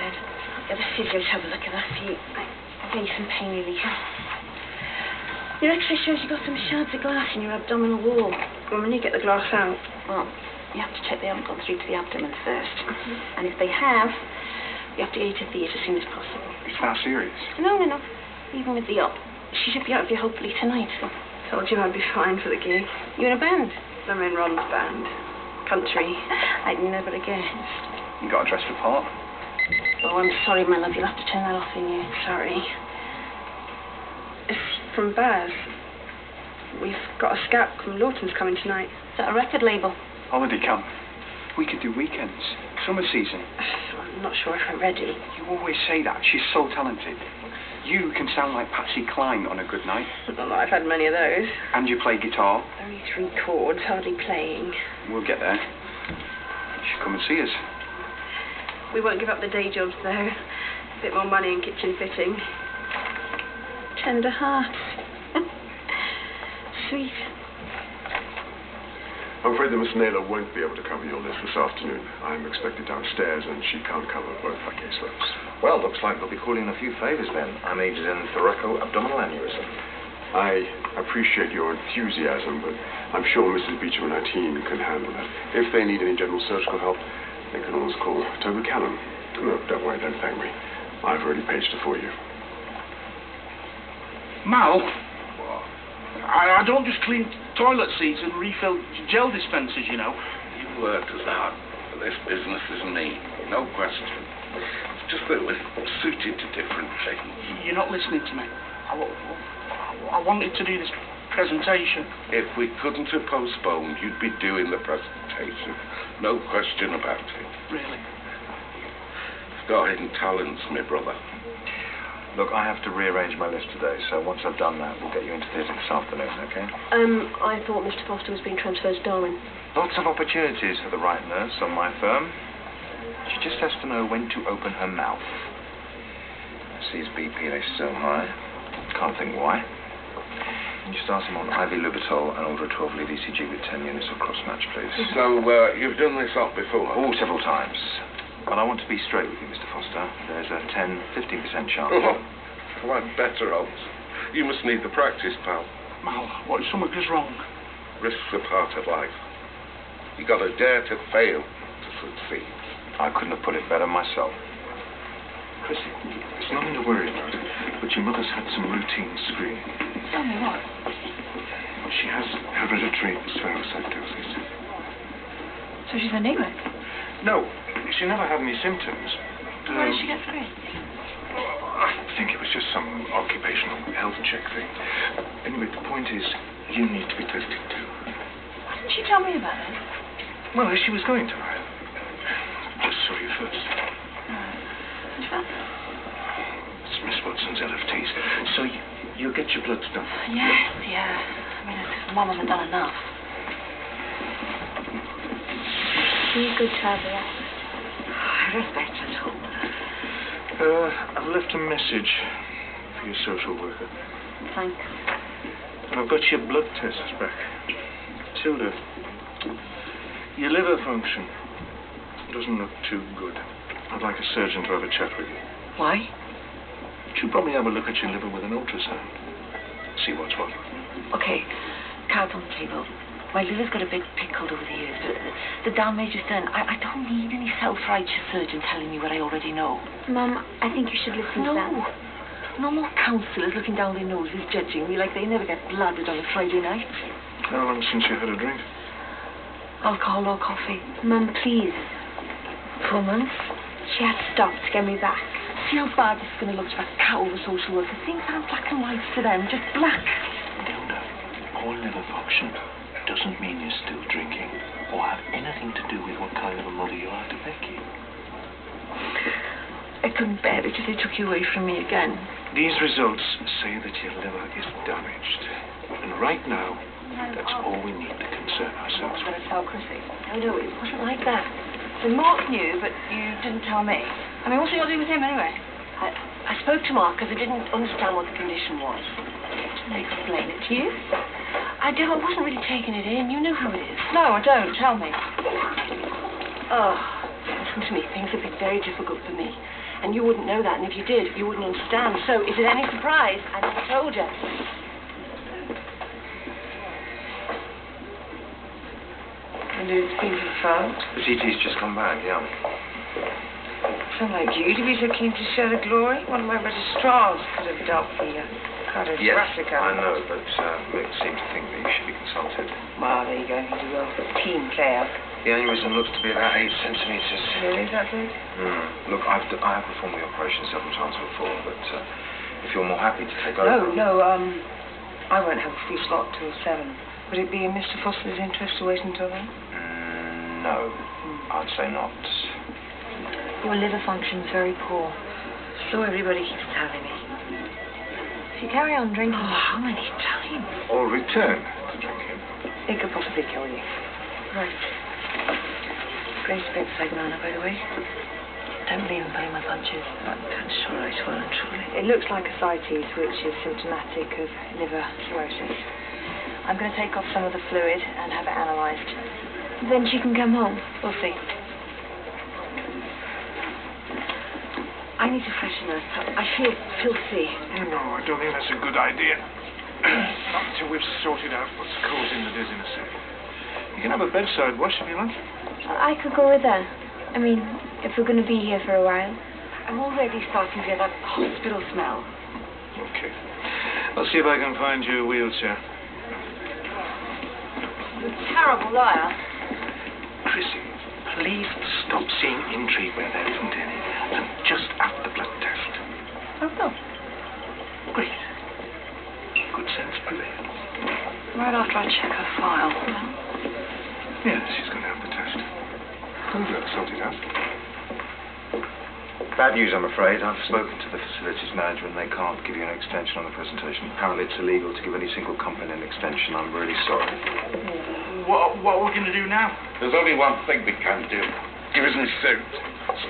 bed. Get the physio to have a look at that for you. I'll get you some pain relief. Your X-ray shows you've got some shards of glass in your abdominal wall. Well, when you get the glass out? Well, you have to check they haven't gone through to the abdomen first. And if they have, you have to get you to theatre as soon as possible. It's that serious? No. Even with the op, she should be out of here hopefully tonight. So. Told you I'd be fine for the gig. You in a band? I'm in Ron's band. Country. I'd never have guessed. You got a dress for part? Oh, I'm sorry, my love. You'll have to turn that off in you. Sorry. It's from Baz. We've got a scout from Lawton's coming tonight. Is that a record label? Holiday camp. We could do weekends. Summer season. I'm not sure if I'm ready. You always say that. She's so talented. You can sound like Patsy Cline on a good night. Well, I've had many of those. And you play guitar. Only 3 chords, hardly playing. We'll get there. You should come and see us. We won't give up the day jobs, though. A bit more money and kitchen fitting. Tender hearts. Sweet. I'm afraid that Miss Naylor won't be able to cover your list this afternoon. I'm expected downstairs and she can't cover both her caseloads. Well, looks like they'll be calling in a few favours then. I'm aged in thoraco-abdominal aneurysm. I appreciate your enthusiasm, but I'm sure Mrs. Beecham and her team can handle that. If they need any general surgical help, they can always call Toby Cannon. No, don't worry, don't thank me. I've already paged her for you. Mal, I don't just clean toilet seats and refill gel dispensers, you know. You've worked as hard for this business as me, no question. It's just that we're suited to different things. You're not listening to me. I wanted to do this presentation. If we couldn't have postponed, you'd be doing the presentation. No question about it. Really? You've got hidden talents, my brother. Look, I have to rearrange my list today, so once I've done that, we'll get you into theatre this afternoon, okay? I thought Mr. Foster was being transferred to Darwin. Lots of opportunities for the right nurse on my firm. She just has to know when to open her mouth. Sees BP is so high. Can't think why. And you start him on IV Lubatol and order a 12-lead ECG with 10 units of cross-match, please. So, you've done this up before? Oh, several times. But I want to be straight with you, Mr. Foster. There's a 10-15% chance. Oh, well, I'd better odds. You must need the practice, pal. Mal, what if something goes wrong? Risks are part of life. You got to dare to fail to succeed. I couldn't have put it better myself. Chrissy, there's nothing to worry about, but your mother's had some routine screening. Tell me what? She has hereditary spherocytosis. So she's anemic? No, she never had any symptoms. Why did she get screened? I think it was just some occupational health check thing. Anyway, the point is, you need to be tested too. Why didn't she tell me about it? Well, she was going to. I just saw you first. Which one? It's Miss Watson's LFTs. So you'll get your bloods done. Yes, yeah. I mean, Mum hasn't done enough. She's good to have her. I respect her so much. I've left a message for your social worker. Thanks. And I've got your blood tests back. Tilda, your liver function doesn't look too good. I'd like a surgeon to have a chat with you. Why? Should probably have a look at your liver with an ultrasound. See what's what. Okay, cards on the table. My liver's got a bit pickled over the years, but the damage is done. I don't need any self-righteous surgeon telling me what I already know. Mum, I think you should listen to that. No more counsellors looking down their noses, judging me like they never get blooded on a Friday night. How long since you had a drink? Alcohol or coffee? Mum, please. 4 months. She had to stop to get me back. See how bad this is going to look to that cow of a social worker. Things aren't black and white to them, just black. Tilda, poor liver function doesn't mean you're still drinking or have anything to do with what kind of a mother you are to Becky. I couldn't bear it if they took you away from me again. These results say that your liver is damaged. And right now, that's all we need to concern ourselves with. I'm going to tell Chrissy. No, it wasn't like that. So Mark knew, but you didn't tell me. I mean, what's it got to do with him anyway? I spoke to Mark because I didn't understand what the condition was. Didn't I explain it to you? I wasn't really taking it in. You know who it is. No, I don't. Tell me. Oh, listen to me. Things have been very difficult for me. And you wouldn't know that, and if you did, you wouldn't understand. So, is it any surprise I never told you? And it's been confirmed? The CT's just come back, yeah. Sound like you to be so keen to share the glory. One of my registrars could have dealt with the cardiothoracic. Yes, I know, but Mick seemed to think that you should be consulted. Well, there you go. He's a real team player. The aneurysm looks to be about 8 centimetres. Really, is that good? Look, I have performed the operation several times before, but if you're more happy to take over... No, I won't have a free slot till 7. Would it be in Mr. Foster's interest to wait until then? No, I'd say not. Your liver function's very poor. So everybody keeps telling me. If you carry on drinking... Oh, how many times? Or return to drinking. It could possibly kill you. Right. Grace a bit like Nana, by the way. Don't believe in pulling my punches. That's all right, well and truly. It looks like ascites, which is symptomatic of liver cirrhosis. I'm going to take off some of the fluid and have it analysed. Then she can come home. We'll see. I need to freshen up. I feel filthy. No, I don't think that's a good idea. Not until we've sorted out what's causing the dizziness. You can have a bedside wash if you like. I could go with her. I mean, if we're going to be here for a while. I'm already starting to get that hospital smell. Okay. I'll see if I can find you a wheelchair. You're a terrible liar. Chrissy, please stop seeing intrigue where there isn't any. And just have the blood test. Oh, no. Great. Good sense prevails. Right after I check her file. Yes, she's going to have the test. Over, sorted out. Bad news, I'm afraid. I've spoken to the facilities manager and they can't give you an extension on the presentation. Apparently it's illegal to give any single company an extension. I'm really sorry. What are we going to do now? There's only one thing we can do. Give us a suit.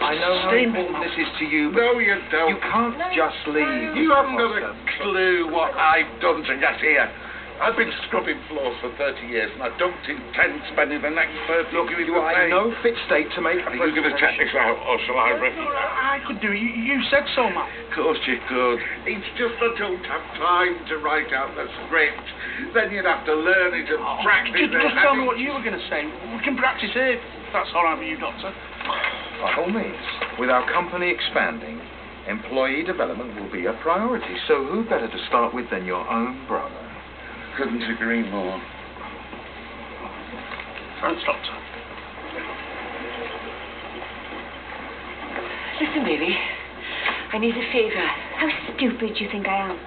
I know how important this is to you, but No, you don't. you can't just leave. You haven't got a clue what I've done to get here. I've been scrubbing floors for 30 years, and I don't intend spending the next 30 Look, years you are in no fit state to make... Are you going to check this out, or shall I rip it? I could do it. You said so, Matt. Of course you could. It's just I don't have time to write out the script. Then you'd have to learn it and practice it. Just tell me what you were going to say. We can practice here. That's all right with you, Doctor. By all means. With our company expanding, employee development will be a priority. So who better to start with than your own brother? Couldn't agree more. Thanks, Doctor. Listen, baby. I need a favour. How stupid do you think I am?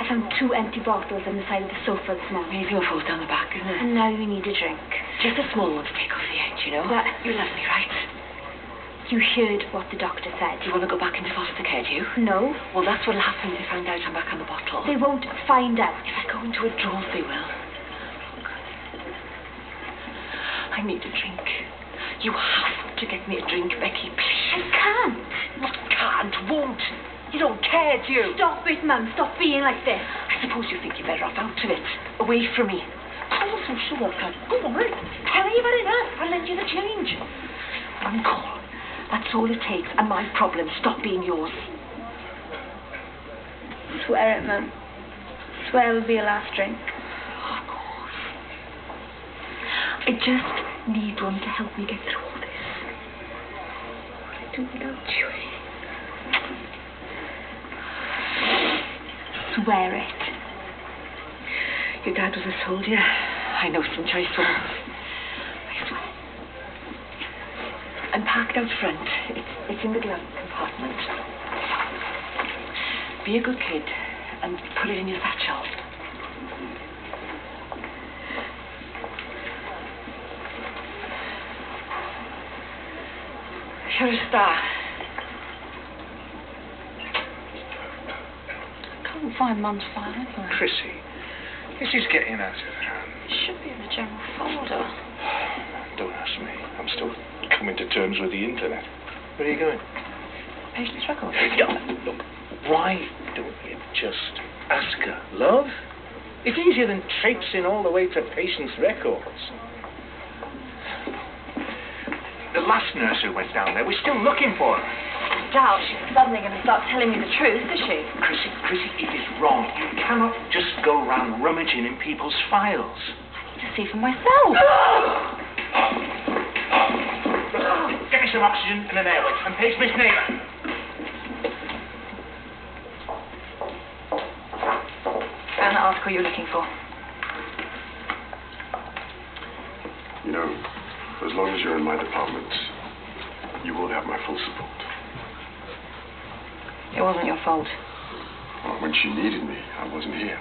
I found 2 empty bottles on the side of the sofa this morning. Maybe your falls down the back, isn't it? And now you need a drink. Just a small one to take off the edge, you know? But you love me, right? you heard what the doctor said. Do you want to go back into foster care, do you? No. Well, that's what'll happen if they find out I'm back on the bottle. They won't find out. If I go into a drawer, they will. I need a drink. You have to get me a drink, Becky, please. I can't. Not can't, won't. You don't care, do you? Stop it, Mum. Stop being like this. I suppose you think you're better off out of it. Away from me. Pour some sugar, Pat. Go on. Tell me about enough. I'll lend you the change. One call. That's all it takes. And my problem. Stop being yours. Swear it, Mum. Swear it'll be a last drink. Of course. I just need one to help me get through all this. I do without you. Swear it. Your dad was a soldier. I know some choice ones. I swear. I'm parked out front. It's in the glove compartment. Be a good kid and put it in your satchel. You're a star. Can't find Mum's file anywhere. Chrissy, this is getting out of hand. It should be in the general folder. Don't ask me. I'm still coming to terms with the internet. Where are you going? Patient's record. Look, why don't you just ask her, love? It's easier than traipsing all the way to patient's records. The last nurse who went down there, we're still looking for her. doubt she's suddenly going to start telling me the truth, is she? Chrissy, it is wrong. You cannot just go around rummaging in people's files. To see for myself. Get me some oxygen and an airway, and page Miss Neighbour. And the article you're looking for. You know, as long as you're in my department, you will have my full support. It wasn't your fault. Well, when she needed me, I wasn't here.